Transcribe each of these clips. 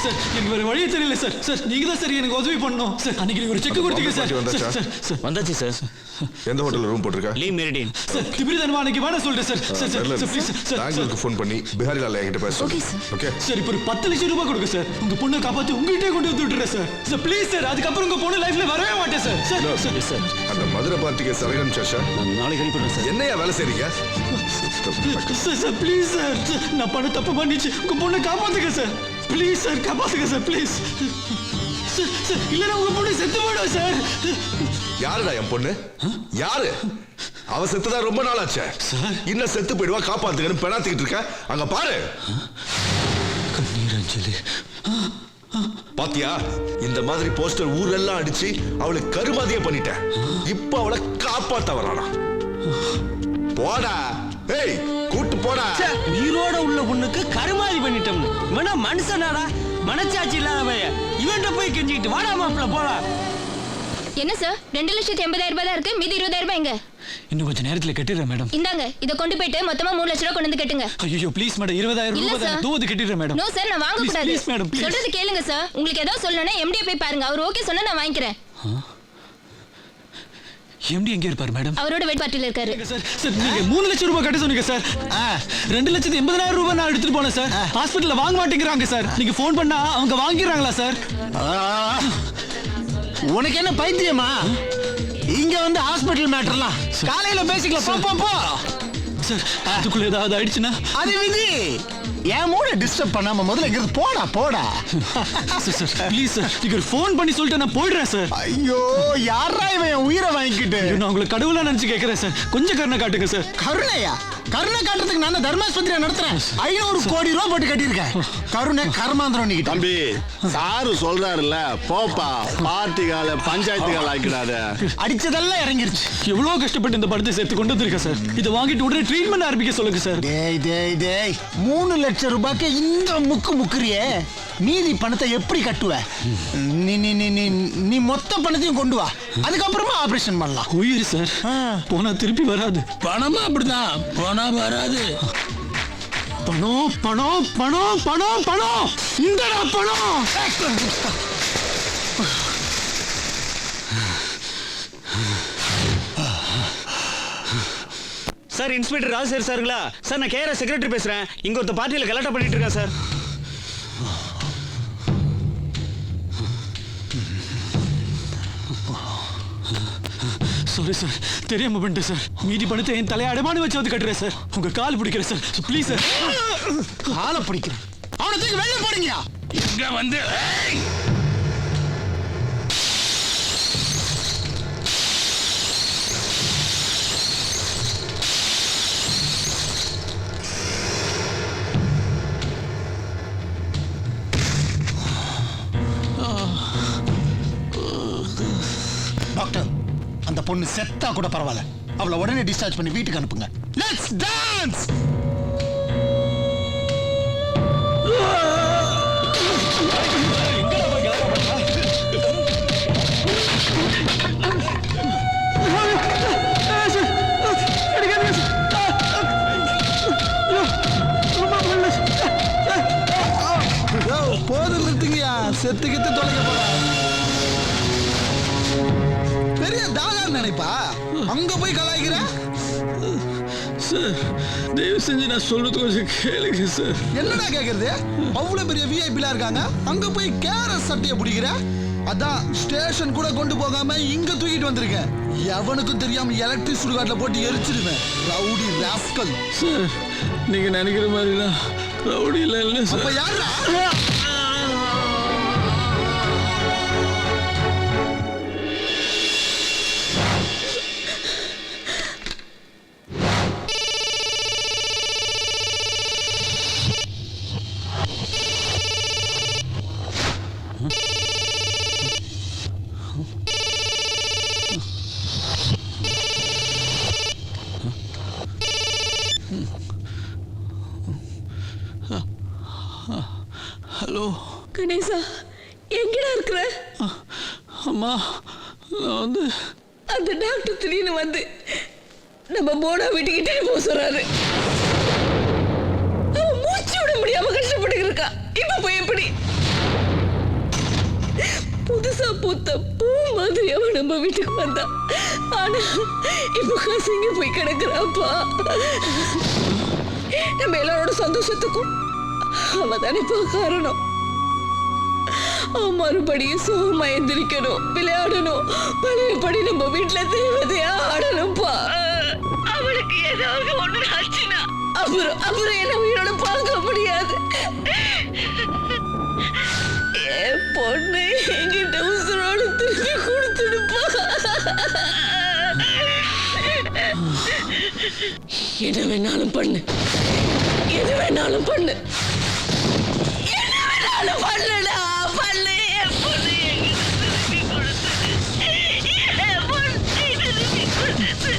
Sir எனக்கு வேற வழியே தெரியல சார். சார் நீங்க தான் சார் எனக்கு உதவி பண்ணணும் சார். அன்னைக்கு நீங்க ஒரு செக் கொடுத்தீங்க சார். சார் வந்தாச்சு சார். எந்த ஹோட்டல்ல ரூம் போட்டுருக்க? Le Meridien. சார் திபிரிதன்மா அன்னைக்கு வேணா சொல்லிட்டேன் sir. Sir sir please sir. பேங்க்க்கு ஃபோன் பண்ணி பிஹாரி லால் என்கிட்ட பேசு. Okay sir. ஓகே சார் இப்போ 10 லட்சம் ரூபாய் கொடுங்க சார். உங்க பொண்ணை காப்பாத்தி உங்ககிட்டே கொண்டு வந்து விட்டுறேன் சார். Sir please sir. அதுக்கப்புறம் உங்க பொண்ணு லைஃப்ல வரவே மாட்டேன் சார். சார் சார் அந்த மதுரை பார்ட்டிக்கு சரகன் சேஷா நாளைக்கு ரெடி பண்றேன் சார். என்னையா வேலை செய்றீங்க? Sir sir please sir. நான் பண்ண தப்பு பண்ணிச்சு. உங்க பொண்ணை காப்பாத்துங்க சார். ப்ளீஸ் சார் காப்பாத்துங்க சார் ப்ளீஸ். சார் சார் இல்லனா உங்க பொண்ணு செத்து போய்டும் சார். யாருடா என் பொண்ணு? யாரு? அவ செத்துதா ரொம்ப நாள் ஆச்சு. இன்னும் செத்து போயிடுவா, காப்பாத்துங்கன்னு பெணாத்திக்கிட்டு இருக்க. அங்க பாரு. கண்ணீர் அஞ்சலி. பாத்தியா, இந்த மாதிரி போஸ்டர் ஊரெல்லாம் அடிச்சு அவளுக்கு கருமாதியே பண்ணிட்டேன். இப்ப அவளை காப்பாத்த வரானா? போடா, ஏய் கூட்டு போடா. உயிரோட உள்ள பொண்ணுக்கு கருமாதி பண்ணிட்டோம்னு இவனா மனுஷனாடா? மனச்சாட்சி இல்லாதவன் இவன்ட்ட போய் கெஞ்சிக்கிட்டு வாடா மாப்பிள்ள போடா. என்ன சார் 2,80,000 ரூபாய் தான் இருக்கு. மீதி 20,000 ரூபாய் எங்க? இன்னும் கொஞ்ச நேரத்துல கட்டிடுறேன் மேடம். இந்தாங்க இத கொண்டு போயிட்டு மொத்தமா 3 லட்சம் ரூபாய் கொண்டு வந்து கட்டுங்க. ஐயோ ப்ளீஸ் மேடம் 20,000 ரூபாய் தான் தூது கட்டிடுறேன் மேடம். நோ சார் நான் வாங்க கூடாது. Please madam please. சொல்றது கேளுங்க சார். உங்களுக்கு ஏதாவது சொல்லணும்னா எம்டி போய் பாருங்க. அவர் ஓகே சொன்னா நான் வாங்கிக்கிறேன். எம்டி எங்க இருப்பார் மேடம்? அவரோட வெயிட் பார்ட்டில இருக்காரு. சார் சார் நீங்க 3 லட்சம் ரூபாய் கட்ட சொன்னீங்க சார். 2,80,000 ரூபாய் நான் எடுத்துட்டு போனேன் சார். ஹாஸ்பிடல்ல வாங்க மாட்டேங்கிறாங்க சார். நீங்க ஃபோன் பண்ணா அவங்க வாங்கிடுறாங்களா சார்? உனக்கு என்ன பைத்தியமா? இங்க வந்து ஹாஸ்பிடல் மேட்டர்லாம் காலையில பேசிக்கலாம். போ போ சார். அதுக்குள்ள ஏதாவது ஆயிடுச்சுன்னா அது விதி. என் மூட டிஸ்டர்ப் பண்ணாம முதல்ல இங்க போடா போடா. Sir sir please sir. நீங்க ஃபோன் பண்ணி சொல்லிட்டு நான் போயிடுறேன் சார். ஐயோ யாரா இவன் உயிரை வாங்கிக்கிட்டு? நான் உங்களை கடவுளா நினைச்சு கேட்கறேன் சார். கொஞ்சம் கருணை காட்டுங்க சார். கருணையா? கருணை காட்டுறதுக்கு நான் தர்மாஸ்பத்திரியா நடத்துறேன். 500 கோடி ரூபாய் போட்டு கட்டியிருக்கேன். கருணை கர்மாந்திரம் நீ தம்பி. சாரு சொல்றாருல்ல, போப்பா பார்ட்டிகால பஞ்சாயத்துகால ஆக்கிடாத. அடிச்சதெல்லாம் இறங்கிருச்சு. எவ்வளவு கஷ்டப்பட்டு இந்த படத்தை சேர்த்து கொண்டு வந்திருக்கேன் சார். இதை வாங்கிட்டு உடனே ட்ரீட்மெண்ட் ஆரம்பிக்க சொல்லுங்க சார். டேய் டேய் டேய் 3 லட்சம் ரூபாய்க்கு இந்த முக்குறியே மீதி பணத்தை எப்படி கட்டுவ? நீ மொத்த பணத்தையும் கொண்டு வா. அதுக்கப்புறமா ஆபரேஷன் பண்ணலாம். உயிர் சார் போனா திருப்பி வராது. பணமா அப்படிதான் போனா வராது. பணம் பணம் பணம் பணம் பணம் இந்தடா பணம். சார் இன்ஸ்பெக்டர் ராஜசேகர் சாருங்களா? சார் நான் கேஆர்எஸ் செக்ரட்டரி பேசுறேன். இங்க ஒருத்த பார்ட்டியில கலாட்டா பண்ணிட்டு இருக்கா சார். சாரி சார் தெரியாம பண்ணிட்டேன் சார். மீதி பணத்தை என் தலையை அடமானு வச்சு வந்து கட்டுறேன் சார். உங்க கால் பிடிக்கிறேன் சார். Please sir. காலை பிடிக்கிறேன். அவனை தூக்கி வெளியே போடுங்க. இங்க வந்து டாக்டர் அந்த பொண்ணு செத்தா கூட பரவாயில்ல. அவளை உடனே டிஸ்சார்ஜ் பண்ணி வீட்டுக்கு அனுப்புங்க. Let's dance. போதும் நிறுத்துங்கயா. செத்து கித்து தொலைக்க போறா. பெரிய தாகா நினைப்பா அங்க போய் கலாய்க்கிற. சார் தயவு செஞ்சு நான் சொல்றது கொஞ்சம் கேளுங்க சார். என்னடா கேக்குறது? அவ்வளவு பெரிய விஐபிலாம் இருக்காங்க. அங்க போய் கேரஸ் சட்டையை பிடிக்கிற. அதான் ஸ்டேஷன் கூட கொண்டு போகாம இங்க தூக்கிட்டு வந்திருக்கேன். எவனுக்கும் தெரியாம எலக்ட்ரிக் சுடுகாட்டில் போட்டு எரிச்சிருவேன். Rowdy rascal. சார் நீங்க நினைக்கிற மாதிரிலாம் ரவுடி இல்ல சார். அப்ப யாரா? ஹலோ கணேசா, எங்கடா இருக்கிற? அம்மா நான் வந்து அந்த டாக்டர் திடீர்னு வந்து நம்ம போனா வீட்டுக்கிட்டே போக சொல்றாரு. அவன் மூச்சு விட முடியாம கஷ்டப்பட்டு இருக்கா. இப்ப போய் எப்படி? பூத்த பூ மாதிரி அவன் நம்ம வீட்டுக்கு வந்தான். ஆனா இப்ப கசங்கி போய் கிடக்குறாப்பா. நம்ம எல்லாரோட சந்தோஷத்துக்கும் அவ தானேப்பா காரணம். அவன் மறுபடியும் சுகமா எந்திரிக்கணும், விளையாடணும், பழையபடி நம்ம வீட்டுல தேவதையா ஆடணும்ப்பா. அவளுக்கு ஏதாவது ஒண்ணு ஆச்சுன்னா அப்புறம் என்ன உயிரோட பார்க்க முடியாது. என் பொண்ணு என்கிட்ட உசுரோடு திருப்பி கொடுத்துடுப்பா. என்ன வேணாலும் பண்ணு, எது வேணாலும் பண்ணு, என்ன வேணாலும் பண்ணுடா, பண்ணு. என் பொண்ணு என்கிட்ட திருப்பி கொடுத்துடு, என் பொண்ணு திருப்பி கொடுத்துடு.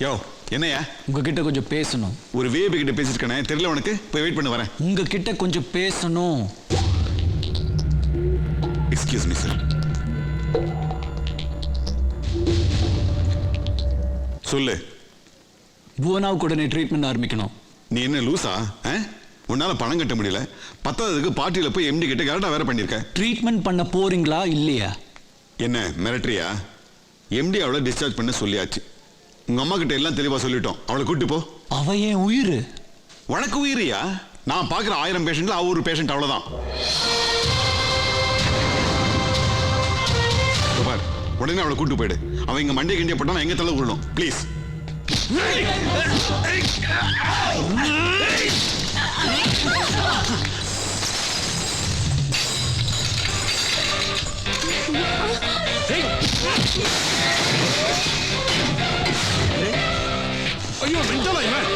யோ என்னையா உங்ககிட்ட கொஞ்சம் பேசணும். ஒரு விஐபி கிட்ட பேசிருக்கனே தெரியல உனக்கு. போய் வெயிட் பண்ண வரேன். உங்ககிட்ட கொஞ்சம் பேசணும். Excuse me sir. சொல்லு. புவனாவுக்கு உடனே ட்ரீட்மெண்ட் ஆரம்பிக்கணும். நீ என்ன லூசா? உன்னால பணம் கட்ட முடியல, பத்தாததுக்கு பார்ட்டியில போய் எம்டி கிட்ட கரெக்டா வேற பண்ணிருக்க. ட்ரீட்மெண்ட் பண்ண போறீங்களா இல்லையா? என்ன மிரட்டரியா? எம்டி அவளை டிஸ்சார்ஜ் பண்ண சொல்லியாச்சு. உங்க அம்மா கிட்ட எல்லாம் தெளிவா சொல்லிட்டோம். அவளை கூட்டு போ. அவ ஏன் உயிர்? உனக்கு உயிரியா? நான் பாக்குற 1000 பேஷண்ட்ல அவ ஒரு பேஷண்ட், அவ்வளவுதான். உடனே அவளை கூட்டு போயிடு. அவன் இங்க மண்டிய கிண்டிய போட்டா எங்க தலை உருளும். ப்ளீஸ். ஐயோ மென்டலா இவன்.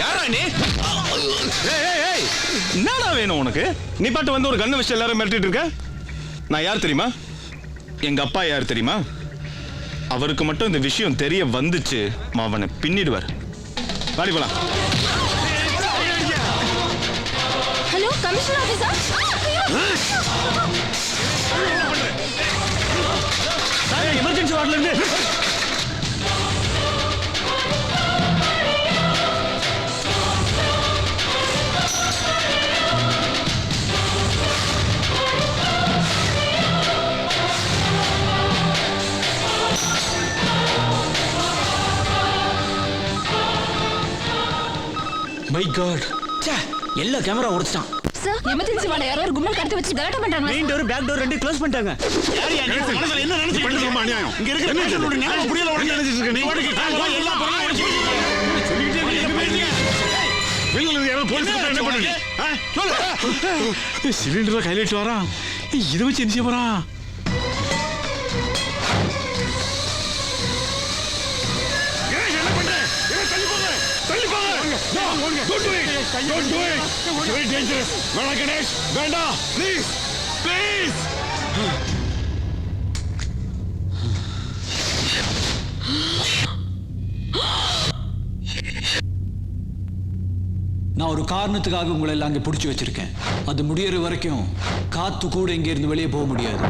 யாரா நீ? என்னடா வேணும் உனக்கு? நீ பாட்டு வந்து ஒரு கண்ணு வச்சு எல்லாரும் மிரட்டிட்டு இருக்க. நான் யார் தெரியுமா? எங்க அப்பா யார் தெரியுமா? அவருக்கு மட்டும் இந்த விஷயம் தெரிய வந்துச்சு, அவனை பின்னிடுவார். வாடி போலாம். கமிஷனர் ஆபீஸா? எமர்ஜென்சி வார்டில் இருந்து மை காட், எல்லா கேமரா உடைச்சிட்டான். சார் எமர்ஜென்சி வார்டு யாரோ ஒரு கும்பல் கடத்தி வச்சு கலாட்டம் பண்றாங்க. மெயின் டோர் பேக் டோர் ரெண்டு க்ளோஸ் பண்ணிட்டாங்க. என்ன நினைச்சிட்டு ரொம்ப அநியாயம். இங்க இருக்கிற பேஷண்டோட ஞாபகம் புரியல. உடனே நினைச்சிட்டு இருக்க நீ எல்லா பொருளும் உடைச்சு சொல்லிட்டே இருக்கீங்க. வெளியில இருந்து யாரோ போலீஸ் என்ன பண்ணுங்க? சொல்லு. சிலிண்டரை கையில இட்டு வரான். இதை வச்சு என்ன செய்ய போறான்? என்ன பண்ற? தள்ளி போங்க. தள்ளி போங்க. Don't do it. Don't do it. It's very dangerous. வேணா கணேஷ். வேண்டாம். Please. Please. நான் ஒரு காரணத்துக்காக உங்களை எல்லாம் அங்கே பிடிச்சி வச்சிருக்கேன். அது முடியற வரைக்கும் காத்து கூட இங்க இருந்து வெளியே போக முடியாது.